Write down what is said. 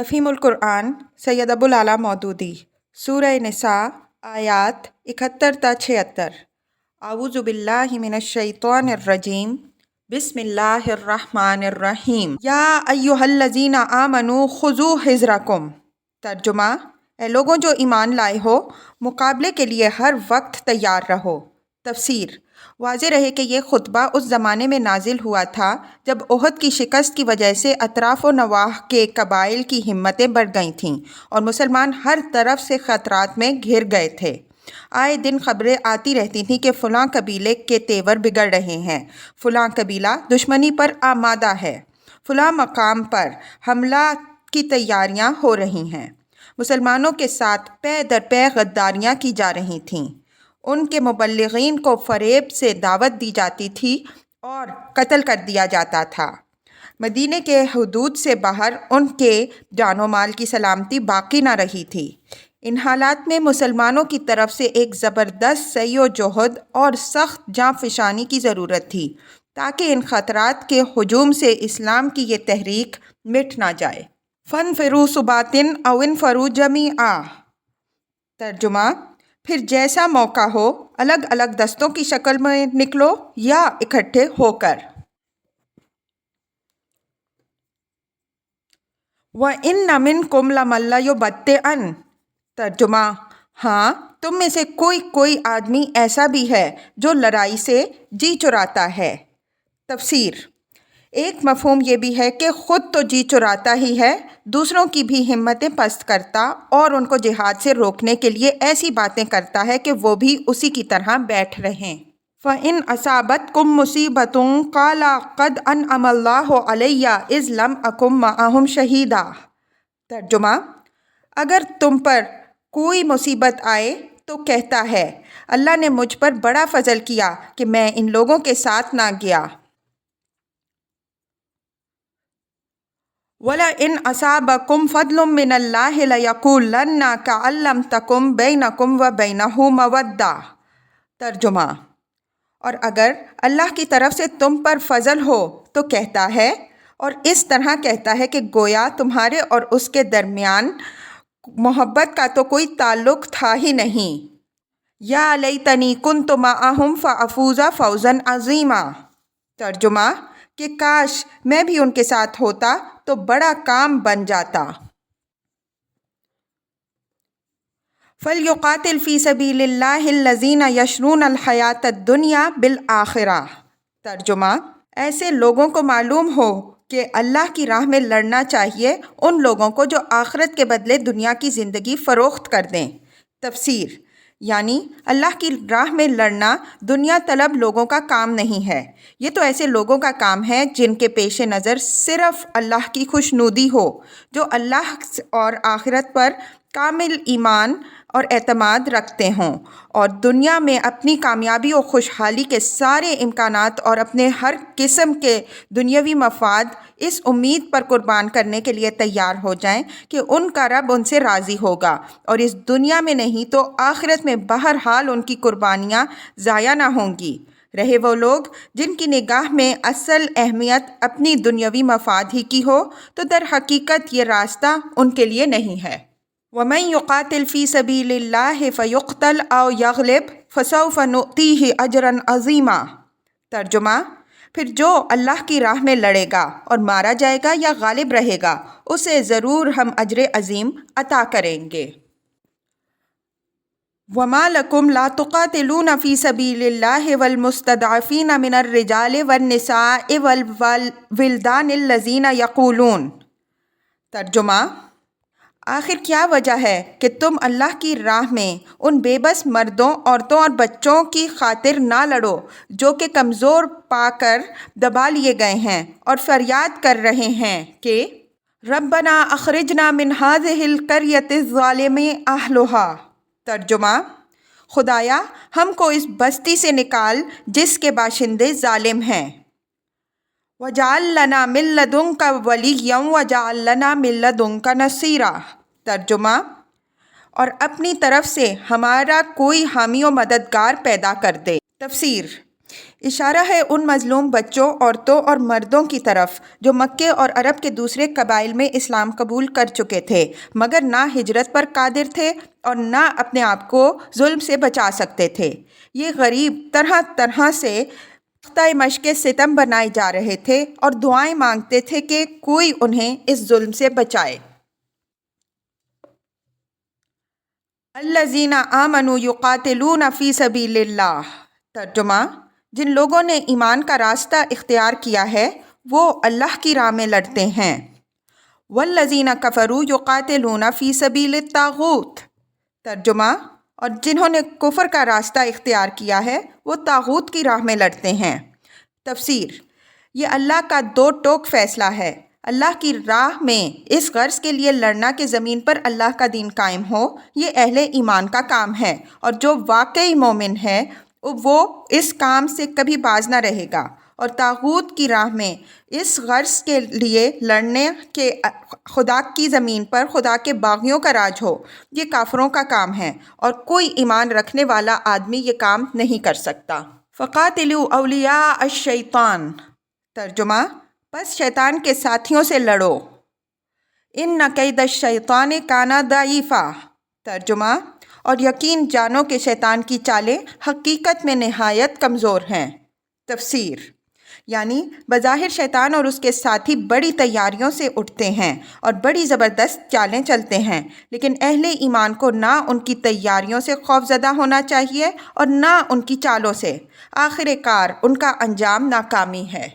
تفہیم القرآن سید ابو العلا مودودی سورہ نساء آیات 71 تا 76۔ اعوذ باللہ من الشیطان الرجیم بسم اللہ الرحمن الرحیم۔ یا ایہا الذین آمنوا خذوا حذرکم۔ ترجمہ: اے لوگوں جو ایمان لائے ہو، مقابلے کے لیے ہر وقت تیار رہو۔ تفسیر: واضح رہے کہ یہ خطبہ اس زمانے میں نازل ہوا تھا جب احد کی شکست کی وجہ سے اطراف و نواح کے قبائل کی ہمتیں بڑھ گئی تھیں اور مسلمان ہر طرف سے خطرات میں گھر گئے تھے۔ آئے دن خبریں آتی رہتی تھیں کہ فلاں قبیلے کے تیور بگڑ رہے ہیں، فلاں قبیلہ دشمنی پر آمادہ ہے، فلاں مقام پر حملہ کی تیاریاں ہو رہی ہیں۔ مسلمانوں کے ساتھ پے در پے غداریاں کی جا رہی تھیں، ان کے مبلغین کو فریب سے دعوت دی جاتی تھی اور قتل کر دیا جاتا تھا۔ مدینہ کے حدود سے باہر ان کے جان و مال کی سلامتی باقی نہ رہی تھی۔ ان حالات میں مسلمانوں کی طرف سے ایک زبردست سعی و جہد اور سخت جاں فشانی کی ضرورت تھی تاکہ ان خطرات کے ہجوم سے اسلام کی یہ تحریک مٹ نہ جائے۔ فانفروا ثبات او انفروا جمیعا۔ ترجمہ: پھر جیسا موقع ہو الگ الگ دستوں کی شکل میں نکلو یا اکٹھے ہو کر۔ وَإِنَّ مِنْكُمْ لَمَن لَّيُبَطِّئَنَّ۔ ترجمہ: ہاں، تم میں سے کوئی آدمی ایسا بھی ہے جو لڑائی سے جی چراتا ہے۔ تفسیر: ایک مفہوم یہ بھی ہے کہ خود تو جی چراتا ہی ہے، دوسروں کی بھی ہمتیں پست کرتا اور ان کو جہاد سے روکنے کے لیے ایسی باتیں کرتا ہے کہ وہ بھی اسی کی طرح بیٹھ رہیں۔ فَإِنْ أَصَابَتْكُمْ مُصِیبَةٌ قَالَ قَدْ أَنْعَمَ اللَّهُ عَلَيَّ إِذْ لَمْ أَكُن مَّعَهُمْ شَهِيدًا۔ ترجمہ: اگر تم پر کوئی مصیبت آئے تو کہتا ہے، اللہ نے مجھ پر بڑا فضل کیا کہ میں ان لوگوں کے ساتھ نہ گیا۔ وَلَئِنْ أَصَابَكُمْ فَضْلٌ مِّنَ اللَّهِ لَيَقُولَنَّ كَأَن لَّمْ تَكُن بَيْنَكُمْ وَبَيْنَهُ مَوَدَّةٌ۔ ترجمہ: اور اگر اللہ کی طرف سے تم پر فضل ہو تو کہتا ہے، اور اس طرح کہتا ہے کہ گویا تمہارے اور اس کے درمیان محبت کا تو کوئی تعلق تھا ہی نہیں۔ یا لیتنی کنت معہم فافوز فوزا عظیما۔ ترجمہ: کہ کاش میں بھی ان کے ساتھ ہوتا تو بڑا کام بن جاتا۔ فَلْيُقَاتِلْ فِي سَبِيلِ اللَّهِ الَّذِينَ يَشْرُونَ الْحَيَاةَ الدُّنْيَا بِالْآخِرَةِ۔ ترجمہ: ایسے لوگوں کو معلوم ہو کہ اللہ کی راہ میں لڑنا چاہیے ان لوگوں کو جو آخرت کے بدلے دنیا کی زندگی فروخت کر دیں۔ تفسیر: یعنی اللہ کی راہ میں لڑنا دنیا طلب لوگوں کا کام نہیں ہے، یہ تو ایسے لوگوں کا کام ہے جن کے پیش نظر صرف اللہ کی خوشنودی ہو، جو اللہ اور آخرت پر کامل ایمان اور اعتماد رکھتے ہوں اور دنیا میں اپنی کامیابی و خوشحالی کے سارے امکانات اور اپنے ہر قسم کے دنیاوی مفاد اس امید پر قربان کرنے کے لیے تیار ہو جائیں کہ ان کا رب ان سے راضی ہوگا اور اس دنیا میں نہیں تو آخرت میں بہرحال ان کی قربانیاں ضائع نہ ہوں گی۔ رہے وہ لوگ جن کی نگاہ میں اصل اہمیت اپنی دنیاوی مفاد ہی کی ہو تو در حقیقت یہ راستہ ان کے لیے نہیں ہے۔ وَمَن يُقَاتِلْ فِي سَبِيلِ اللَّهِ فَيُقْتَلْ أَوْ يَغْلِبْ فَسَوْفَ نُؤْتِيهِ أَجْرًا عَظِيمًا۔ ترجمہ: پھر جو اللہ کی راہ میں لڑے گا اور مارا جائے گا یا غالب رہے گا اسے ضرور ہم اجر عظیم عطا کریں گے۔ وَمَا لَكُمْ لَا تُقَاتِلُونَ فِي سَبِيلِ اللَّهِ وَالْمُسْتَضْعَفِينَ مِنَ الرِّجَالِ وَالنِّسَاءِ وَالْوِلْدَانِ الَّذِينَ يَقُولُونَ۔ ترجمہ: آخر کیا وجہ ہے کہ تم اللہ کی راہ میں ان بے بس مردوں، عورتوں اور بچوں کی خاطر نہ لڑو جو کہ کمزور پا کر دبا لیے گئے ہیں اور فریاد کر رہے ہیں کہ ربنا اخرجنا من هذه القرية الظالم اهلها۔ ترجمہ: خدایا ہم کو اس بستی سے نکال جس کے باشندے ظالم ہیں۔ وَاجْعَل لَّنَا مِن لَّدُنكَ وَلِيًّا وَاجْعَل لَّنَا مِن لَّدُنكَ نَصِيرًا۔ ترجمہ: اور اپنی طرف سے ہمارا کوئی حامی و مددگار پیدا کر دے۔ تفسیر: اشارہ ہے ان مظلوم بچوں، عورتوں اور مردوں کی طرف جو مکے اور عرب کے دوسرے قبائل میں اسلام قبول کر چکے تھے، مگر نہ ہجرت پر قادر تھے اور نہ اپنے آپ کو ظلم سے بچا سکتے تھے۔ یہ غریب طرح طرح سے تختۂ مشق ستم بنائے جا رہے تھے اور دعائیں مانگتے تھے کہ کوئی انہیں اس ظلم سے بچائے۔ الذین آمنوا یقاتلون فی سبیل اللہ۔ ترجمہ: جن لوگوں نے ایمان کا راستہ اختیار کیا ہے وہ اللہ کی راہ میں لڑتے ہیں۔ والذین کفروا یقاتلون فی سبیل الطاغوت۔ ترجمہ: اور جنہوں نے کفر کا راستہ اختیار کیا ہے وہ طاغوت کی راہ میں لڑتے ہیں۔ تفسیر: یہ اللہ کا دو ٹوک فیصلہ ہے۔ اللہ کی راہ میں اس غرض کے لیے لڑنا کہ زمین پر اللہ کا دین قائم ہو، یہ اہل ایمان کا کام ہے، اور جو واقعی مومن ہے وہ اس کام سے کبھی باز نہ رہے گا۔ اور طاغوت کی راہ میں اس غرض کے لیے لڑنے کہ خدا کی زمین پر خدا کے باغیوں کا راج ہو، یہ کافروں کا کام ہے، اور کوئی ایمان رکھنے والا آدمی یہ کام نہیں کر سکتا۔ فَقَاتِلُوا أَوْلِيَاءَ الشَّيْطَانِ۔ ترجمہ: پس شیطان کے ساتھیوں سے لڑو۔ اِنَّ کَیدَ الشَّیطَانِ کَانَ ضَعِیفًا۔ ترجمہ: اور یقین جانو کہ شیطان کی چالیں حقیقت میں نہایت کمزور ہیں۔ تفسیر: یعنی بظاہر شیطان اور اس کے ساتھی بڑی تیاریوں سے اٹھتے ہیں اور بڑی زبردست چالیں چلتے ہیں، لیکن اہل ایمان کو نہ ان کی تیاریوں سے خوف زدہ ہونا چاہیے اور نہ ان کی چالوں سے۔ آخر کار ان کا انجام ناکامی ہے۔